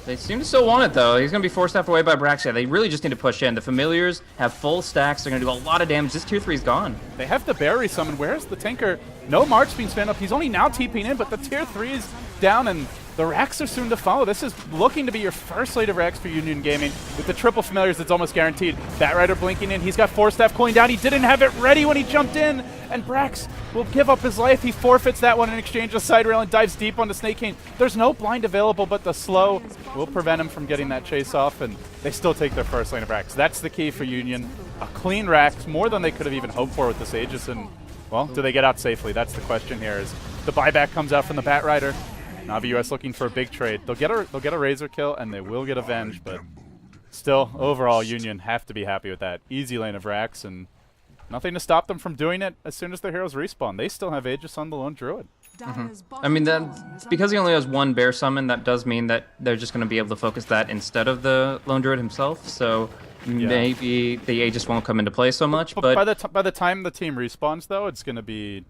They seem to still want it, though. He's going to be forced away by Braxia. They really just need to push in. The Familiars have full stacks. They're going to do a lot of damage. This tier 3 is gone. They have the Bear resummon. Where's the Tinker? No March being spanned up. He's only now TPing in, but the tier 3 is down, and the Rex are soon to follow. This is looking to be your first slate of Rex for Union Gaming. With the triple Familiars, it's almost guaranteed. Bat Rider blinking in. He's got 4-staff cooling down. He didn't have it ready when he jumped in, and Brax will give up his life. He forfeits that one in exchange of side rail and dives deep onto Snake King. There's no blind available, but the slow will prevent him from getting that chase off, and they still take their first lane of Rax. That's the key for Union. A clean Rax, more than they could have even hoped for with this Aegis, and, well, do they get out safely? That's the question here, as the buyback comes out from the Bat Rider. Navi US looking for a big trade. They'll get a Razor kill, and they will get Avenged, but still, overall, Union have to be happy with that. Easy lane of Rax, and nothing to stop them from doing it as soon as their heroes respawn. They still have Aegis on the lone Druid. I mean, because he only has one Bear Summon, that does mean that they're just going to be able to focus that instead of the lone Druid himself, so maybe the Aegis won't come into play so much. But by the time the team respawns, though, it's going to be...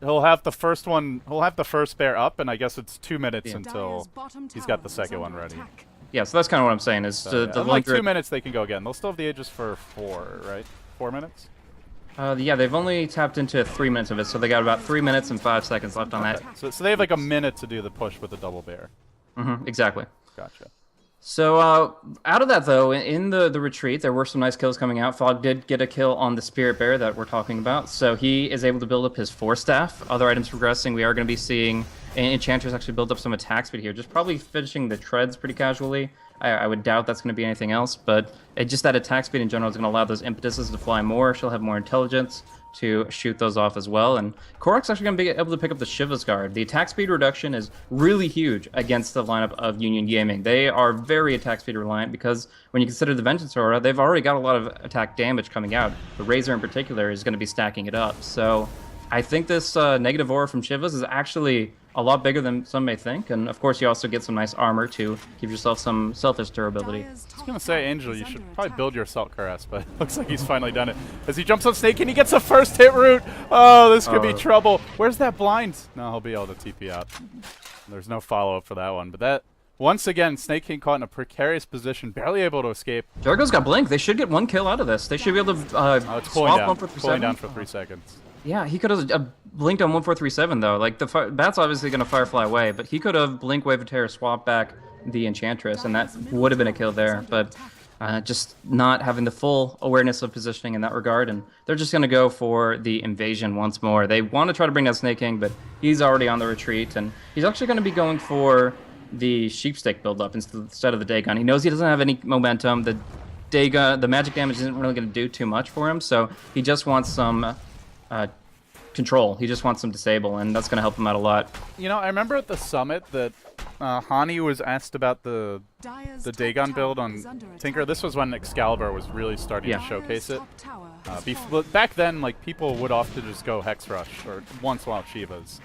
He'll have the first one. He'll have the first bear up, and I guess it's 2 minutes until he's got the second one ready. Yeah, so that's kind of what I'm saying. Is so, the like 2 minutes they can go again. They'll still have the Aegis for 4, right? 4 minutes. Yeah, they've only tapped into 3 minutes of it, so they got about 3 minutes and 5 seconds left on that. So they have like a minute to do the push with the double bear. Exactly. Gotcha. So out of that, though, in the retreat, there were some nice kills coming out. Fog did get a kill on the Spirit Bear that we're talking about, so he is able to build up his 4-staff. Other items progressing. We are going to be seeing Enchantress actually build up some attack speed here, just probably finishing the treads pretty casually. I would doubt that's going to be anything else, but just that attack speed in general is going to allow those impetuses to fly more. She'll have more intelligence to shoot those off as well. And Korok's actually going to be able to pick up the Shiva's Guard. The attack speed reduction is really huge against the lineup of Union Gaming. They are very attack speed reliant because when you consider the Vengeance Aura, they've already got a lot of attack damage coming out. The Razor in particular is going to be stacking it up. So I think this negative aura from Shiva's is actually a lot bigger than some may think, and of course you also get some nice armor to give yourself some selfish durability. I was gonna say, Angel, you should probably build your Assault Caress, but looks like he's finally done it. As he jumps on Snake and he gets a first hit root. Oh, this could be trouble. Where's that blind? No, he'll be able to TP out. There's no follow-up for that one, but that, once again, Snake King caught in a precarious position, barely able to escape. Jericho's got Blink. They should get 1 kill out of this. They should be able to it's swap down. 1 for 3 Cooling down for 3 seconds. Yeah, he could have blinked on 1437 though. Like the Bat's obviously going to Firefly away, but he could have Blink Wave of Terror swap back the Enchantress, and that would have been a kill there. But just not having the full awareness of positioning in that regard, and they're just going to go for the invasion once more. They want to try to bring down Snake King, but he's already on the retreat, and he's actually going to be going for the Sheepstick build-up instead of the Dagon. He knows he doesn't have any momentum. The Dagon, the magic damage isn't really going to do too much for him, so he just wants some control. He just wants some disable, and that's going to help him out a lot. You know, I remember at the summit that Hani was asked about the Dagon build on Tinker. This was when Excalibur was really starting to showcase it. Back then, like, people would often just go Hex Rush, or once in a while Shivas.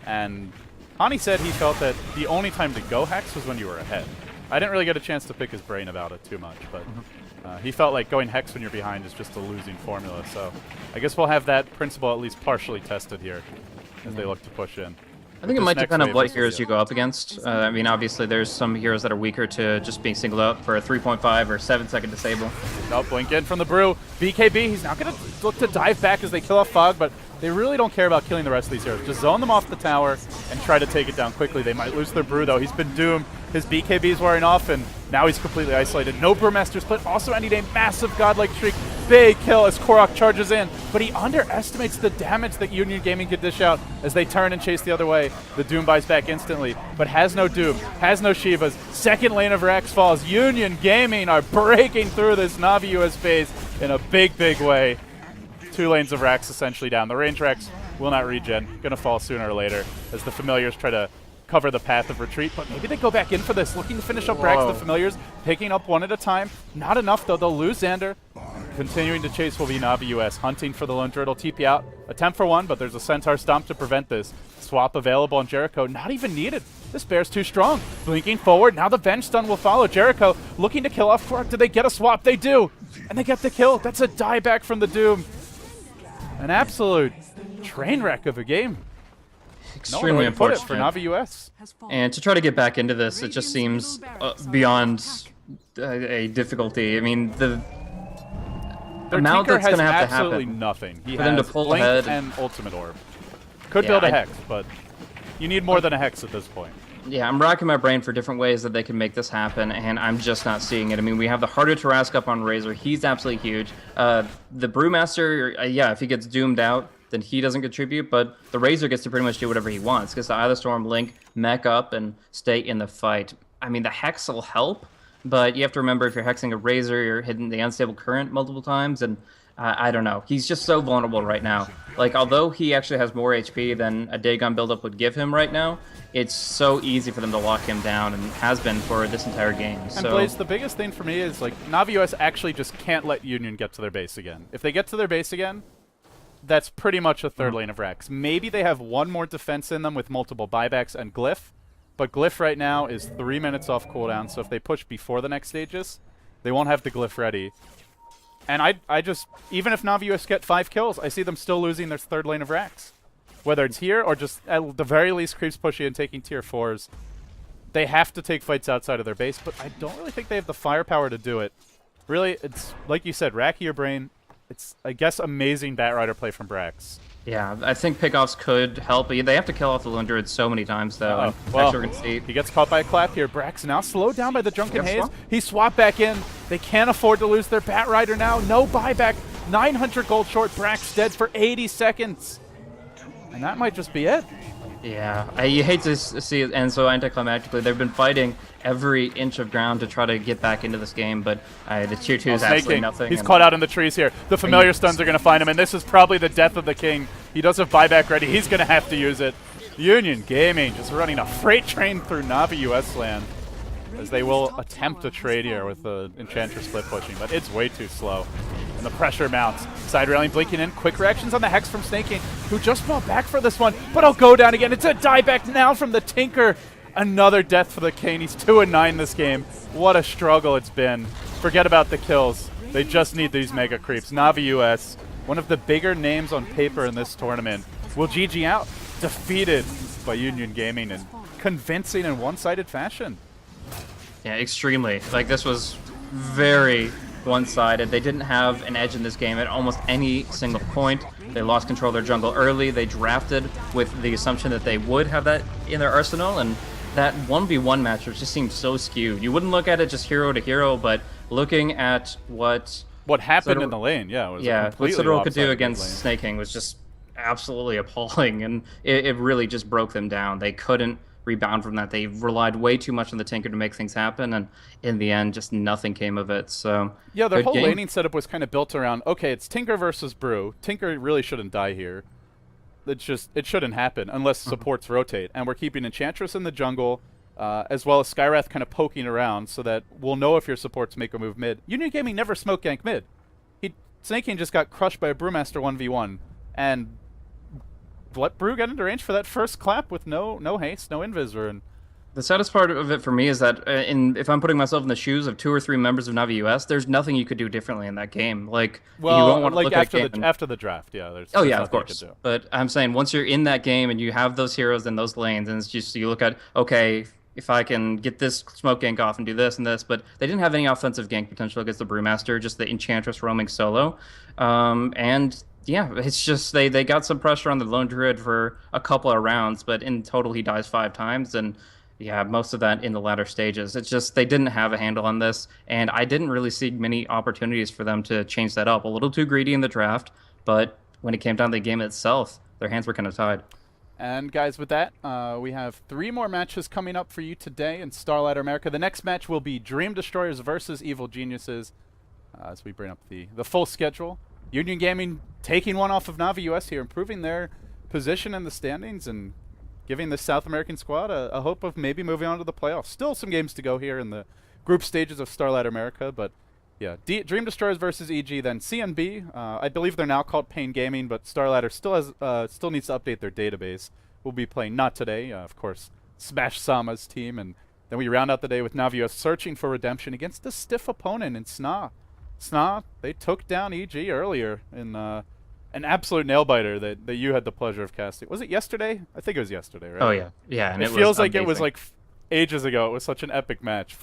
And Hani said he felt that the only time to go Hex was when you were ahead. I didn't really get a chance to pick his brain about it too much, but he felt like going Hex when you're behind is just a losing formula. So I guess we'll have that principle at least partially tested here as they look to push in. I think it might depend on what heroes you go up against. I mean, obviously, there's some heroes that are weaker to just being singled out for a 3.5 or 7-second disable. Oh, blink in from the Brew. BKB, he's not going to look to dive back as they kill off Fog, but they really don't care about killing the rest of these heroes. Just zone them off the tower and try to take it down quickly. They might lose their Brew, though. He's been doomed. His BKB is wearing off, and now he's completely isolated. No Brewmaster split. Also, any day, massive godlike streak. Big kill as Korok charges in, but he underestimates the damage that Union Gaming could dish out as they turn and chase the other way. The Doom buys back instantly, but has no Doom, has no Shivas. Second lane of Rex falls. Union Gaming are breaking through this Navi US base in a big, big way. 2 lanes of Rex essentially down. The range Rex will not regen. Gonna fall sooner or later as the Familiars try to cover the path of retreat, but maybe they go back in for this, looking to finish up Rex. The Familiars picking up one at a time. Not enough, though. They'll lose Xander. Continuing to chase will be Navi US, hunting for the lone turtle. TP out. Attempt for one, but there's a Centaur Stomp to prevent this. Swap available on Jericho. Not even needed. This bear's too strong. Blinking forward. Now the Venge Stun will follow. Jericho looking to kill off Quark. Do they get a swap? They do. And they get the kill. That's a dieback from the Doom. An absolute train wreck of a game. Extremely unfortunate for Navi US. And to try to get back into this, it just seems beyond a difficulty. I mean, the amount Tinker that's going to have to absolutely happen nothing. He for them to has pull Blink ahead and Ultimate Orb. Could build a Hex, but you need more than a Hex at this point. Yeah, I'm racking my brain for different ways that they can make this happen, and I'm just not seeing it. I mean, we have the Harder Tarrasque up on Razor. He's absolutely huge. The Brewmaster, yeah, if he gets doomed out, then he doesn't contribute, but the Razor gets to pretty much do whatever he wants. Gets to either Storm, Link, mech up, and stay in the fight. I mean, the Hex will help, but you have to remember if you're hexing a Razor, you're hitting the Unstable Current multiple times, and I don't know. He's just so vulnerable right now. Like, although he actually has more HP than a Dagon buildup would give him right now, it's so easy for them to lock him down, and has been for this entire game. And Blaze, the biggest thing for me is, like, Navi US actually just can't let Union get to their base again. If they get to their base again, that's pretty much a third lane of Rex. Maybe they have one more defense in them with multiple buybacks and Glyph, but Glyph right now is 3 minutes off cooldown, so if they push before the next stages, they won't have the Glyph ready. And I just, even if Navi US get 5 kills, I see them still losing their third lane of Rex. Whether it's here or just at the very least creeps pushing and taking tier 4s. They have to take fights outside of their base, but I don't really think they have the firepower to do it. Really, it's, like you said, rack your brain. It's, I guess, amazing Batrider play from Brax. Yeah, I think pickoffs could help. They have to kill off the Lone Druid so many times, though. Well, we're gonna see. He gets caught by a clap here. Brax now slowed down by the Drunken Haze. He swapped back in. They can't afford to lose their Batrider now. No buyback. 900 gold short. Brax dead for 80 seconds. And that might just be it. Yeah, you hate to see it end so anticlimactically. They've been fighting every inch of ground to try to get back into this game, but the tier 2 is absolutely nothing. He's caught out in the trees here. The Familiar Stuns are going to find him, and this is probably the death of the king. He does have buyback ready. He's going to have to use it. Union Gaming just running a freight train through Navi US land, as they will attempt a trade here with the Enchantress split pushing, but it's way too slow. And the pressure mounts. Side railing blinking in. Quick reactions on the Hex from Snake King, who just fell back for this one, but I'll go down again. It's a dieback now from the Tinker. Another death for the Kane. He's 2-9 this game. What a struggle it's been. Forget about the kills. They just need these mega creeps. Navi US, one of the bigger names on paper in this tournament, will GG out. Defeated by Union Gaming in convincing and one-sided fashion. Yeah, extremely. Like, this was very one-sided. They didn't have an edge in this game at almost any single point. They lost control of their jungle early. They drafted with the assumption that they would have that in their arsenal, and that 1v1 matchup just seemed so skewed. You wouldn't look at it just hero to hero, but looking at what happened in the lane, what Citadel could do against Snake King was just absolutely appalling, and it really just broke them down. They couldn't rebound from that. They relied way too much on the Tinker to make things happen, and in the end, just nothing came of it. So yeah, their good whole game. laning setup was kind of built around, okay, it's Tinker versus Brew. Tinker really shouldn't die here. It shouldn't happen unless supports rotate. And we're keeping Enchantress in the jungle, as well as Skywrath kind of poking around so that we'll know if your supports make a move mid. Union Gaming never smoke gank mid. Snake King just got crushed by a Brewmaster 1v1 and let Brew get into range for that first clap with no haste, no invisor. And The saddest part of it for me is that if I'm putting myself in the shoes of 2 or 3 members of Navi US, there's nothing you could do differently in that game. Like, you won't want to look at game after the draft, yeah. Oh there's yeah, of nothing you course. could do. But I'm saying once you're in that game and you have those heroes in those lanes, and it's just you look at, okay, if I can get this smoke gank off and do this and this, but they didn't have any offensive gank potential against the Brewmaster, just the Enchantress roaming solo. And yeah, it's just they got some pressure on the Lone Druid for a couple of rounds, but in total he dies 5 times, and yeah, most of that in the latter stages. It's just they didn't have a handle on this, and I didn't really see many opportunities for them to change that up. A little too greedy in the draft, but when it came down to the game itself, their hands were kind of tied. And guys, with that, we have 3 more matches coming up for you today in Starladder America. The next match will be Dream Destroyers versus Evil Geniuses, as we bring up the full schedule. Union Gaming taking one off of Navi US here, improving their position in the standings and giving the South American squad a hope of maybe moving on to the playoffs. Still some games to go here in the group stages of Starladder America, but yeah, Dream Destroyers versus EG, then CNB. I believe they're now called Pain Gaming, but Starladder still needs to update their database. We'll be playing not today, of course, Smash Sama's team, and then we round out the day with Navi US searching for redemption against a stiff opponent in Sna. Sna, they took down EG earlier in an absolute nail-biter that you had the pleasure of casting. Was it yesterday? I think it was yesterday, right? Oh yeah, yeah. And it feels like it was like ages ago. It was such an epic match.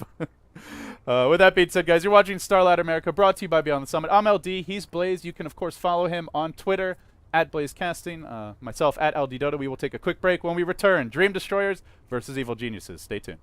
With that being said, guys, you're watching Starladder America, brought to you by Beyond the Summit. I'm LD. He's Blaze. You can, of course, follow him on Twitter at BlazeCasting. Myself at LD Dota. We will take a quick break. When we return, Dream Destroyers versus Evil Geniuses. Stay tuned.